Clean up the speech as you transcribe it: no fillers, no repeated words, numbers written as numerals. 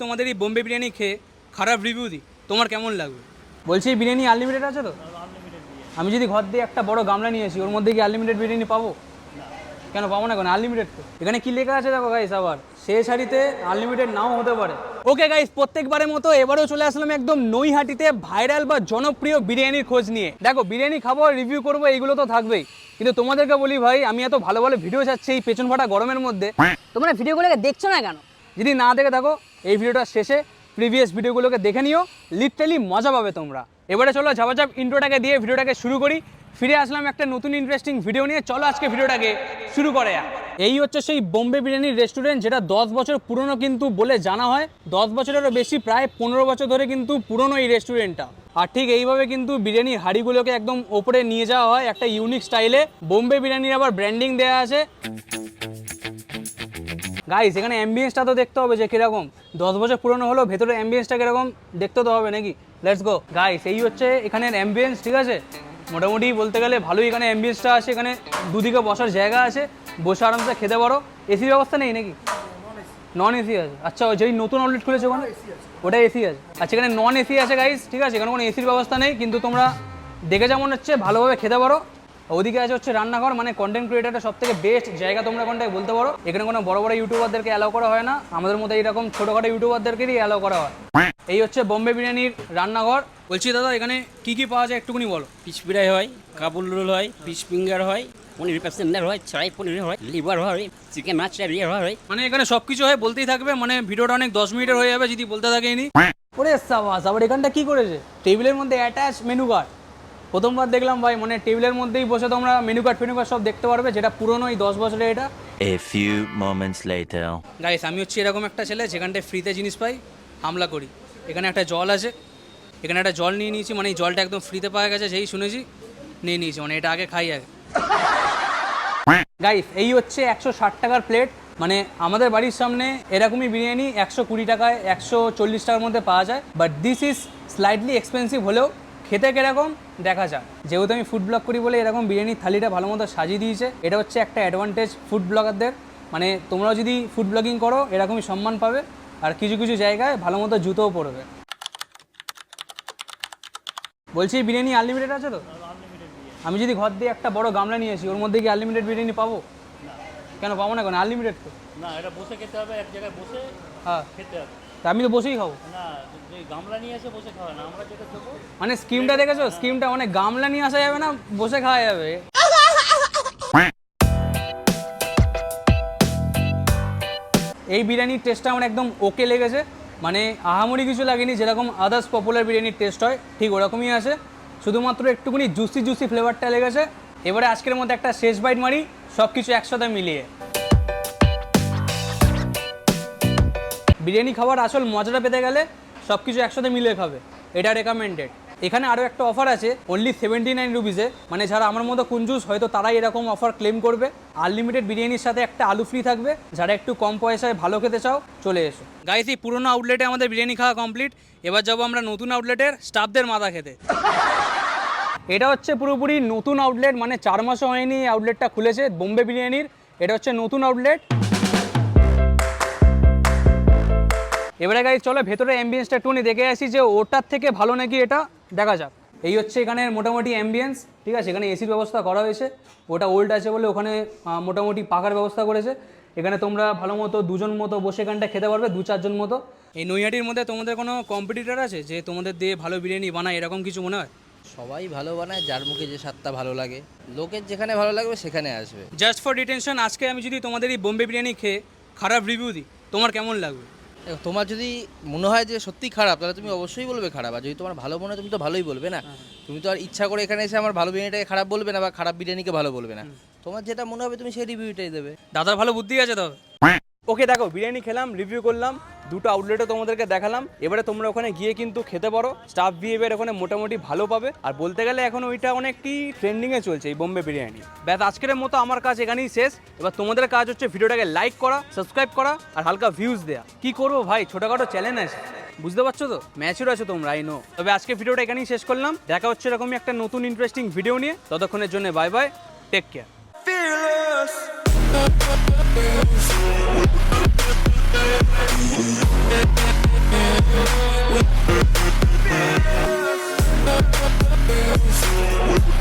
তোমাদের এই বোম্বে বিরিয়ানি খেয়ে খারাপ রিভিউ দিই, তোমার কেমন লাগবে? বলছি বিরিয়ানি আনলিমিটেড আছে তো? আমি যদি ঘর দিয়ে একটা বড় গামলা নিয়ে আসি, ওর মধ্যে কি আনলিমিটেড বিরিয়ানি পাবো? কেন পাবো না? কেন আনলিমিটেড তো। এখানে কি লেখা আছে দেখো গাইস, আবার শেষ হাঁড়িতে আনলিমিটেড নাও হতে পারে। ওকে গাইস, প্রত্যেকবারের মতো এবারেও চলে আসলাম একদম নৈহাটিতে ভাইরাল বা জনপ্রিয় বিরিয়ানির খোঁজ নিয়ে। দেখো বিরিয়ানি খাবো, রিভিউ করবো, এইগুলো তো থাকবেই, কিন্তু তোমাদেরকে বলি ভাই, আমি এত ভালো ভালো ভিডিও চাচ্ছি এই পেছন ফাটা গরমের মধ্যে, তোমরা ভিডিওগুলোকে দেখছো না কেন? যদি না দেখে থাকো এই ভিডিওটার শেষে প্রিভিয়াস ভিডিওগুলোকে দেখে নিও, লিটারালি মজা পাবে তোমরা। এবারে চলো ঝাপাঝাপ ইন্ট্রোটাকে দিয়ে ভিডিওটাকে শুরু করি। ফিরে আসলাম একটা নতুন ইন্টারেস্টিং ভিডিও নিয়ে, চলো আজকে ভিডিওটাকে শুরু করে। এই হচ্ছে সেই বোম্বে বিরিয়ানির রেস্টুরেন্ট, যেটা 10 বছর পুরনো কিন্তু বলে জানা হয়। 10 বছরেরও বেশি, প্রায় 15 বছর ধরে কিন্তু পুরনো এই রেস্টুরেন্টটা। আর ঠিক এইভাবে কিন্তু বিরিয়ানির হাঁড়িগুলোকে একদম ওপরে নিয়ে যাওয়া হয় একটা ইউনিক স্টাইলে। বোম্বে বিরিয়ানির আবার ব্র্যান্ডিং দেওয়া আছে। গাইস এখানে অ্যাম্বিয়েন্সটা তো দেখতে হবে যে কীরকম, 10 বছর পুরনো হলো, ভেতরে অ্যাম্বিয়েন্সটা কীরকম দেখতে তো হবে নাকি। লেটস গো গাইস, এই হচ্ছে এখানের অ্যাম্বিয়েন্স, ঠিক আছে? মোটামুটি বলতে গেলে ভালোই এখানে অ্যাম্বিয়েন্সটা আছে। এখানে দুদিকে বসার জায়গা আছে, বসে আরামসে খেতে পারো। এসির ব্যবস্থা নেই নাকি? নন এসি আছে। আচ্ছা, ওই যেই নতুন আউটলেট খুলেছে ওখানে ওটা এসি আছে। আচ্ছা, এখানে নন এসি আছে গাইস, ঠিক আছে? এখানে কোনো এসির ব্যবস্থা নেই, কিন্তু তোমরা দেখে যেমন হচ্ছে ভালোভাবে খেতে পারো। ওদিকে আছে হচ্ছে রান্নাঘর, মানে কন্টেন্ট ক্রিয়েটারটা সব থেকে বেস্ট জায়গা তোমরা কোনটাই বলতে পারো। এখানে কোনো বড় বড় ইউটিউবারদেরকে অ্যালাউ করা হয় না, আমাদের মধ্যে এইরকম ছোটোখাটো ইউটিউবারদেরকেই অ্যালাউ করা হয়। এই হচ্ছে বোম্বে বিরিয়ানির রান্নাঘর। বলছি দাদা, এখানে কি কি পাওয়া যায় একটুখানি বলো। ফিশ ফ্রাই হয়, কাবুল রোল হয়, ফিশ ফিঙ্গার হয়, পনির প্যাসেন্ডার হয়, চাই পনির হয়, লিভার হয়, চিকেন মাছ হয়। মানে এখানে সব কিছু হয়, বলতেই থাকবে, মানে ভিডিওটা অনেক 10 মিনিটের হয়ে যাবে যদি বলতে থাকেনি। ওরে সাবাস, আবার এখানটা কি করেছে, টেবিলের মধ্যে অ্যাটাচ মেনু কার্ড। প্রথমবার দেখলাম ভাই, মানে টেবিলের মধ্যেই বসে তোমরা মেনু কার্ড সব দেখতে পারবে, যেটা পুরনো এই 10 বছরে এটা। A few moments later. Guys আমি হচ্ছে এরকম একটা ছেলে যেখানটায় ফ্রিতে জিনিস পাই হামলা করি। এখানে একটা জল আছে, এখানে একটা জল নিয়ে নিয়েছি, মানে এই জলটা একদম ফ্রিতে পাওয়া গেছে, যেই শুনেছি নিয়ে নিয়েছি, মানে এটা আগে খাই আগে। গাইস এই হচ্ছে 160 টাকার প্লেট, মানে আমাদের বাড়ির সামনে এরকমই বিরিয়ানি 120 টাকায় 140 টাকার মধ্যে পাওয়া যায়, but this is slightly expensive হলেও খেতে কিরকম দেখা যাক। যেহেতু আমি ফুড ব্লগ করি বলে এরকম বিরিয়ানির থালিটা ভালো মতো সাজিয়ে দিয়েছে, এটা হচ্ছে একটা অ্যাডভান্টেজ ফুড ব্লগারদের। মানে তোমরাও যদি ফুড ব্লগিং করো এরকমই সম্মান পাবে, আর কিছু কিছু জায়গায় ভালো মতো জুতোও পড়বে। বলছি বিরিয়ানি আনলিমিটেড আছে তো? আমি যদি ঘর দিয়ে একটা বড় গামলা নিয়ে আসি, ওর মধ্যে কি আনলিমিটেড বিরিয়ানি পাবো? কেন পাবো না? কেন আনলিমিটেড তো। না, এটা বসে খেতে হবে, এক জায়গায় বসে হ্যাঁ খেতে হবে। তা আমি তো বসেই খাবো না, যে গামলা নিয়ে এসে বসে খাওয়া না, আমরা যেটা দেবো। মানে স্কিমটা দেখেছো? স্কিমটা মানে গামলা নিয়ে আসা যাবে না, বসে খাওয়া যাবে। এই বিরিয়ানির টেস্টটা আমার একদম ওকে লেগেছে, মানে আহামরি কিছু লাগেনি, যেরকম আদার্স পপুলার বিরিয়ানির টেস্ট হয় ঠিক ওরকমই আছে, শুধুমাত্র একটুখানি জুসি ফ্লেভারটা লেগেছে। এবারে আজকের মধ্যে একটা শেষ বাইট মারি, সব কিছু একসাথে মিলিয়ে। বিরিয়ানি খাওয়ার আসল মজাটা পেতে গেলে সব কিছু একসাথে মিলিয়ে খাবে, এটা রেকমেন্ডেড। এখানে আরও একটা অফার আছে অনলি 79 রুপিসে, মানে যারা আমার মতো কুঞ্জুস হয়তো তারাই এরকম অফার ক্লেম করবে। আনলিমিটেড বিরিয়ানির সাথে একটা আলু ফ্রি থাকবে, যারা একটু কম পয়সায় ভালো খেতে চাও চলে এসো। গাইস এই পুরোনো আউটলেটে আমাদের বিরিয়ানি খাওয়া কমপ্লিট, এবার যাবো আমরা নতুন আউটলেটের স্টাফদের মাথা খেতে। এটা হচ্ছে পুরোপুরি নতুন আউটলেট, মানে 4 মাসও হয়নি আউটলেটটা খুলেছে বোম্বে বিরিয়ানির, এটা হচ্ছে নতুন আউটলেট। এবারে গাইস চলো ভেতরে অ্যাম্বিয়েন্সটা একটুখানি দেখে আসি, যে ওটার থেকে ভালো নাকি এটা দেখা যাক। এই হচ্ছে এখানের মোটামুটি অ্যাম্বিয়েন্স, ঠিক আছে? এখানে এসির ব্যবস্থা করা হয়েছে, ওটা ওল্ড আছে বলে ওখানে মোটামুটি পাকার ব্যবস্থা করেছে। এখানে তোমরা ভালো মতো 2জন মতো বসে এখানটা খেতে পারবে, 2-4জন মতো। এই নৈহাটির মধ্যে তোমাদের কোনো কম্পিটিটর আছে যে তোমাদের দিয়ে ভালো বিরিয়ানি বানায়, এরকম কিছু মনে হয়? সবাই ভালো বানায়, যার মুখে যে স্বাদটা ভালো লাগে, লোকের যেখানে ভালো লাগবে সেখানে আসবে। জাস্ট ফর ডিটেনশন, আজকে আমি যদি তোমাদের এই বোম্বে বিরিয়ানি খেয়ে খারাপ রিভিউ দিই, তোমার কেমন লাগবে? তোমার যদি মনে হয় যে সত্যি খারাপ, তাহলে তুমি অবশ্যই বলবে খারাপ, আর যদি তোমার ভালো মনে হয় তুমি তো ভালোই বলবে না। তুমি তো আর ইচ্ছা করে এখানে এসে আমার ভালো বিরিয়ানিটাকে খারাপ বলবে না, বা খারাপ বিরিয়ানিকে ভালো বলবে না। তোমার যেটা মনে হবে তুমি সেই রিভিউটাই দেবে। দাদার ভালো বুদ্ধি আছে তবে। ওকে দেখো, বিরিয়ানি খেলাম, রিভিউ করলাম, দুটো আউটলেটও তোমাদেরকে দেখালাম। এবারে তোমরা ওখানে গিয়ে কিন্তু খেতে পারো, স্টাফ বিহেভিয়ার ওখানে মোটামুটি ভালো পাবে। আর বলতে গেলে এখন ওইটা অনেকটি ট্রেন্ডিংয়ে চলছে এই বোম্বে বিরিয়ানি। ব্যাস আজকের মতো আমার কাজ এখানেই শেষ। এবার তোমাদের কাজ হচ্ছে ভিডিওটাকে লাইক করা, সাবস্ক্রাইব করা আর হালকা ভিউজ দেওয়া। কি করবো ভাই, ছোটোখাটো চ্যালেঞ্জ আছে, বুঝতে পারছো তো? ম্যাচিউর আছো তোমরা, আই নো। তবে আজকে ভিডিওটা এখানেই শেষ করলাম, দেখা হচ্ছে এরকমই একটা নতুন ইন্টারেস্টিং ভিডিও নিয়ে। ততক্ষণের জন্য bye bye, take care. What